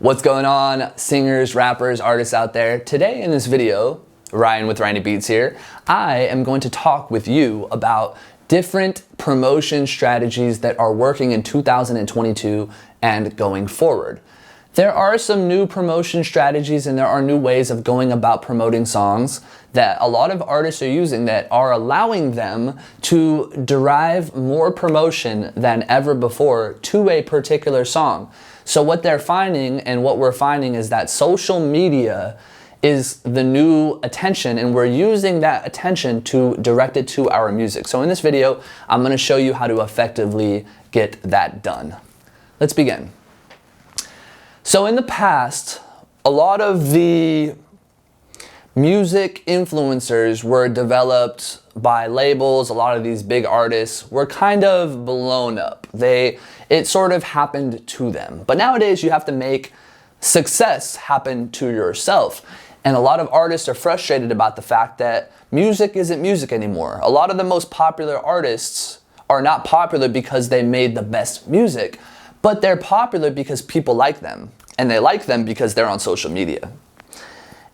What's going on, singers, rappers, artists out there? Today in this video, Ryan with Ryan Beats here, I am going to talk with you about different promotion strategies that are working in 2022 and going forward. There are some new promotion strategies and there are new ways of going about promoting songs that a lot of artists are using that are allowing them to derive more promotion than ever before to a particular song. So what they're finding and what we're finding is that social media is the new attention, and we're using that attention to direct it to our music. So in this video, I'm going to show you how to effectively get that done. Let's begin. So in the past, a lot of the music influencers were developed by labels. A lot of these big artists were kind of blown up. It sort of happened to them. But nowadays you have to make success happen to yourself. And a lot of artists are frustrated about the fact that music isn't music anymore. A lot of the most popular artists are not popular because they made the best music, but they're popular because people like them. And they like them because they're on social media.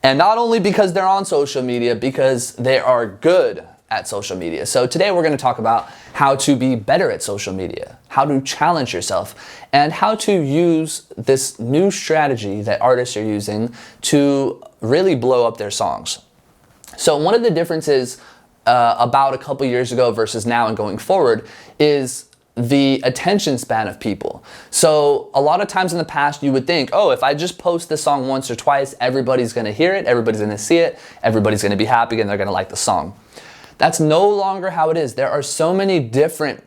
And not only because they're on social media, because they are good at social media. So today we're going to talk about how to be better at social media, how to challenge yourself, and how to use this new strategy that artists are using to really blow up their songs. So one of the differences about a couple years ago versus now and going forward is the attention span of people. So a lot of times in the past you would think, oh, if I just post this song once or twice, everybody's gonna hear it, everybody's gonna see it, everybody's gonna be happy and they're gonna like the song. That's no longer how it is. There are so many different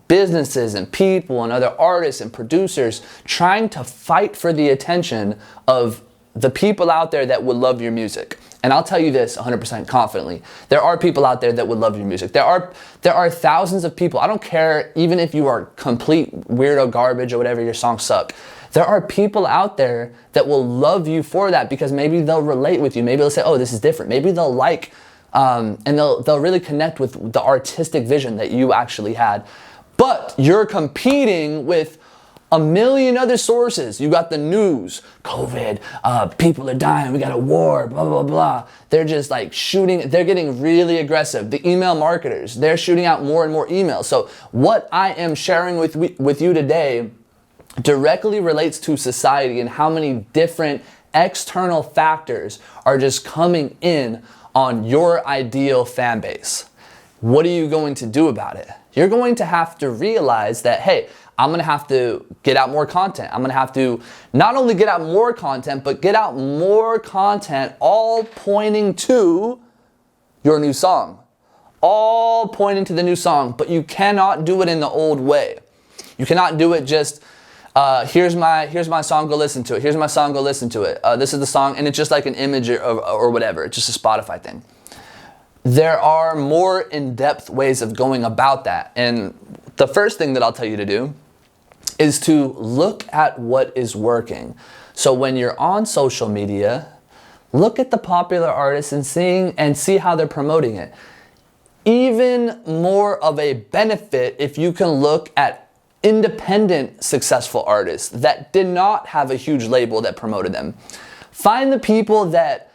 businesses and people and other artists and producers trying to fight for the attention of the people out there that would love your music. And I'll tell you this 100% confidently. There are people out there that would love your music. There are thousands of people. I don't care even if you are complete weirdo garbage or whatever, your songs suck. There are people out there that will love you for that because maybe they'll relate with you. Maybe they'll say, oh, this is different. Maybe they'll like, and they'll really connect with the artistic vision that you actually had. But you're competing with a million other sources. You got the news, COVID, people are dying, we got a war, blah, blah, blah. They're just like shooting, they're getting really aggressive. The email marketers, they're shooting out more and more emails. So what I am sharing with you today directly relates to society and how many different external factors are just coming in on your ideal fan base. What are you going to do about it? You're going to have to realize that, hey, I'm gonna have to get out more content. I'm gonna have to not only get out more content, but get out more content all pointing to your new song. All pointing to the new song, but you cannot do it in the old way. You cannot do it just, here's my song, go listen to it. Here's my song, go listen to it. This is the song, and it's just like an image or whatever. It's just a Spotify thing. There are more in-depth ways of going about that. And the first thing that I'll tell you to do is to look at what is working. So when you're on social media, look at the popular artists and see how they're promoting it. Even more of a benefit if you can look at independent successful artists that did not have a huge label that promoted them. Find the people that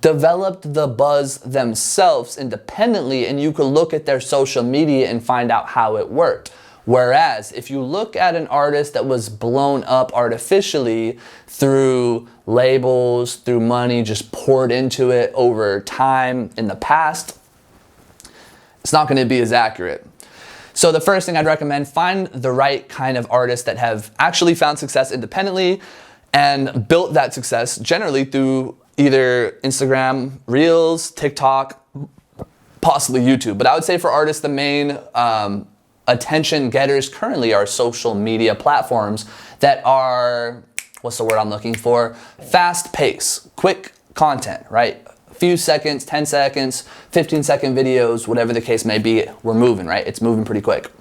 developed the buzz themselves independently, and you can look at their social media and find out how it worked. Whereas if you look at an artist that was blown up artificially through labels, through money just poured into it over time in the past, it's not going to be as accurate. So the first thing I'd recommend, find the right kind of artists that have actually found success independently and built that success generally through either Instagram, Reels, TikTok, possibly YouTube. But I would say for artists, the main attention getters currently are social media platforms that are, what's the word I'm looking for? Fast pace, quick content, right? A few seconds, 10 seconds, 15-second videos, whatever the case may be, we're moving, right? It's moving pretty quick.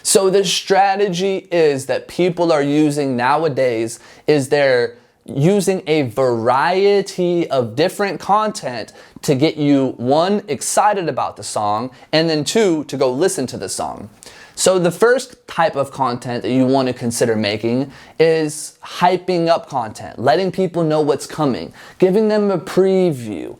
So the strategy is that people are using nowadays is they're using a variety of different content to get you, one, excited about the song, and then two, to go listen to the song. So the first type of content that you want to consider making is hyping up content, letting people know what's coming, giving them a preview.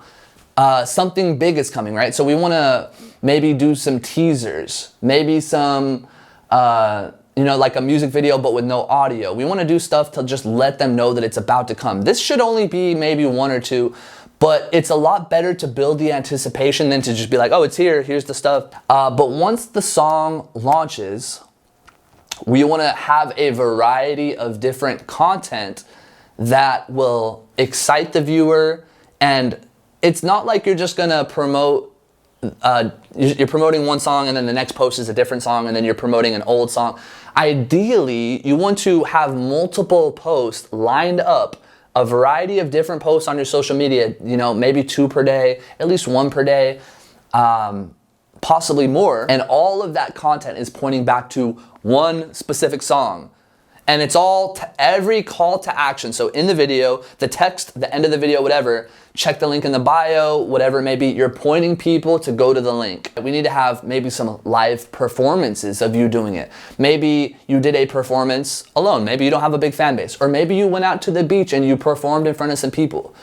Something big is coming, right? So we want to maybe do some teasers, maybe some, like a music video but with no audio. We want to do stuff to just let them know that it's about to come. This should only be maybe one or two, but it's a lot better to build the anticipation than to just be like, oh, it's here, here's the stuff. But once the song launches, we want to have a variety of different content that will excite the viewer. And it's not like you're just gonna promote, you're promoting one song and then the next post is a different song and then you're promoting an old song. Ideally, you want to have multiple posts lined up, a variety of different posts on your social media, maybe 2 per day, at least 1 per day, possibly more. And all of that content is pointing back to one specific song. And it's all every call to action. So in the video, the text, the end of the video, whatever, check the link in the bio, whatever it may be, you're pointing people to go to the link. We need to have maybe some live performances of you doing it. Maybe you did a performance alone. Maybe you don't have a big fan base. Or maybe you went out to the beach and you performed in front of some people,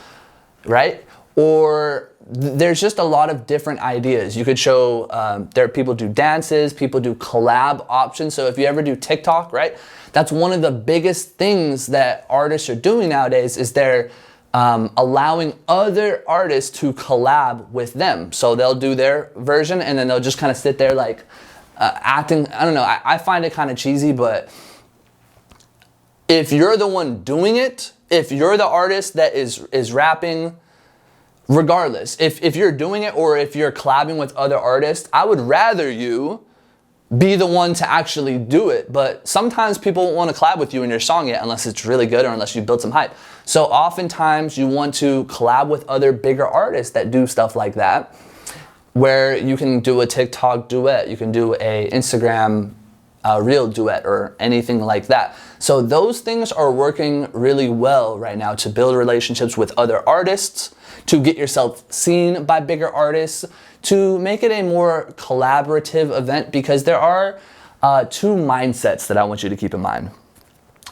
right? Or there's just a lot of different ideas. You could show, people do dances, people do collab options. So if you ever do TikTok, right? That's one of the biggest things that artists are doing nowadays is they're allowing other artists to collab with them. So they'll do their version and then they'll just kind of sit there like acting. I don't know. I find it kind of cheesy, but if you're the one doing it, if you're the artist that is rapping, regardless, if you're doing it or if you're collabing with other artists, I would rather you be the one to actually do it. But sometimes people won't want to collab with you in your song yet unless it's really good or unless you build some hype. So oftentimes you want to collab with other bigger artists that do stuff like that, where you can do a TikTok duet, you can do a Instagram reel duet or anything like that. So those things are working really well right now to build relationships with other artists, to get yourself seen by bigger artists, to make it a more collaborative event, because there are 2 mindsets that I want you to keep in mind.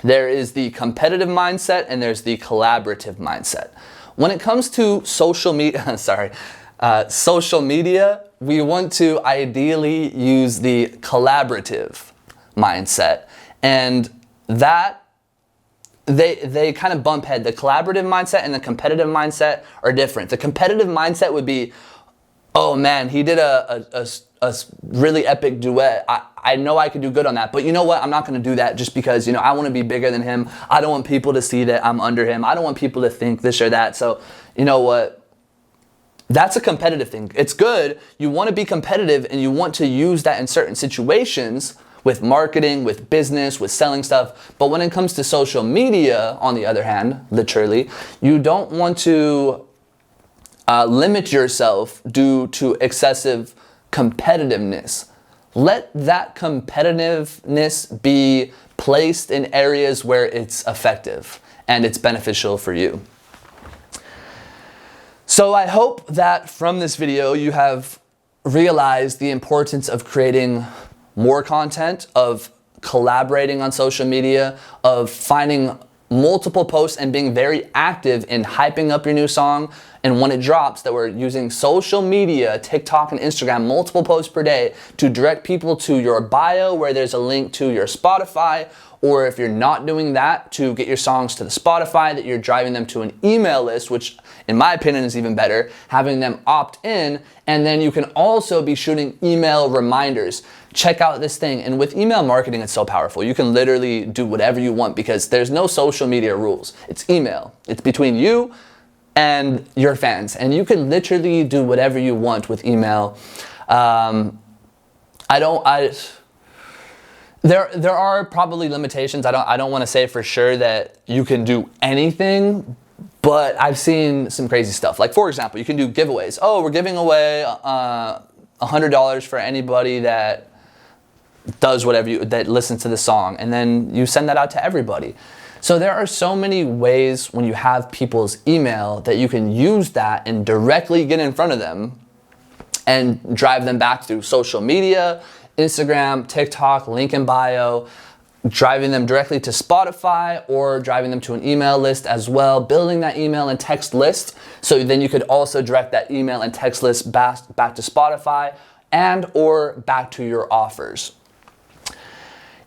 There is the competitive mindset and there's the collaborative mindset. When it comes to social media, social media, we want to ideally use the collaborative mindset, and that they kind of bump head. The collaborative mindset and the competitive mindset are different. The competitive mindset would be, oh man, he did a really epic duet. I know I could do good on that, but you know what? I'm not going to do that just because, I want to be bigger than him. I don't want people to see that I'm under him. I don't want people to think this or that. So, you know what? That's a competitive thing. It's good. You want to be competitive and you want to use that in certain situations with marketing, with business, with selling stuff. But when it comes to social media, on the other hand, literally, you don't want to limit yourself due to excessive competitiveness. Let that competitiveness be placed in areas where it's effective and it's beneficial for you. So I hope that from this video you have realized the importance of creating more content, of collaborating on social media, of finding multiple posts and being very active in hyping up your new song. And when it drops, that we're using social media, TikTok and Instagram, multiple posts per day to direct people to your bio where there's a link to your Spotify, or if you're not doing that, to get your songs to the Spotify, that you're driving them to an email list, which in my opinion is even better, having them opt in. And then you can also be shooting email reminders. Check out this thing. And with email marketing, it's so powerful. You can literally do whatever you want because there's no social media rules. It's email. It's between you and your fans. And you can literally do whatever you want with email. There are probably limitations. I don't want to say for sure that you can do anything, but I've seen some crazy stuff. Like, for example, you can do giveaways. Oh, we're giving away $100 for anybody that does whatever that listens to the song, and then you send that out to everybody. So there are so many ways when you have people's email that you can use that and directly get in front of them and drive them back through social media, Instagram, TikTok, link in bio, driving them directly to Spotify or driving them to an email list as well, building that email and text list. So then you could also direct that email and text list back to Spotify and or back to your offers.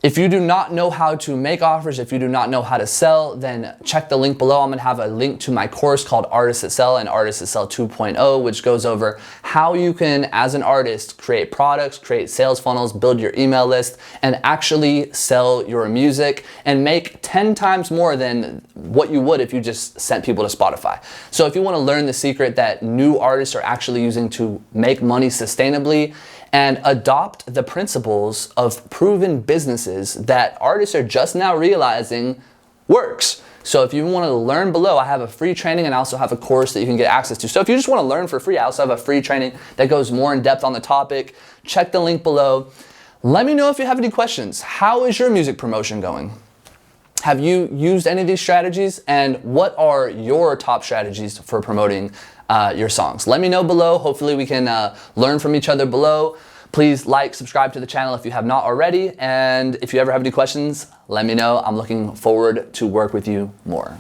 If you do not know how to make offers, if you do not know how to sell, then check the link below. I'm gonna have a link to my course called Artists That Sell and Artists That Sell 2.0, which goes over how you can, as an artist, create products, create sales funnels, build your email list, and actually sell your music and make 10 times more than what you would if you just sent people to Spotify. So if you wanna learn the secret that new artists are actually using to make money sustainably, and adopt the principles of proven businesses that artists are just now realizing works. So if you want to learn below, I have a free training and I also have a course that you can get access to. So if you just want to learn for free, I also have a free training that goes more in depth on the topic. Check the link below. Let me know if you have any questions. How is your music promotion going? Have you used any of these strategies? And what are your top strategies for promoting your songs? Let me know below. Hopefully we can learn from each other below. Please like, subscribe to the channel if you have not already. And if you ever have any questions, let me know. I'm looking forward to work with you more.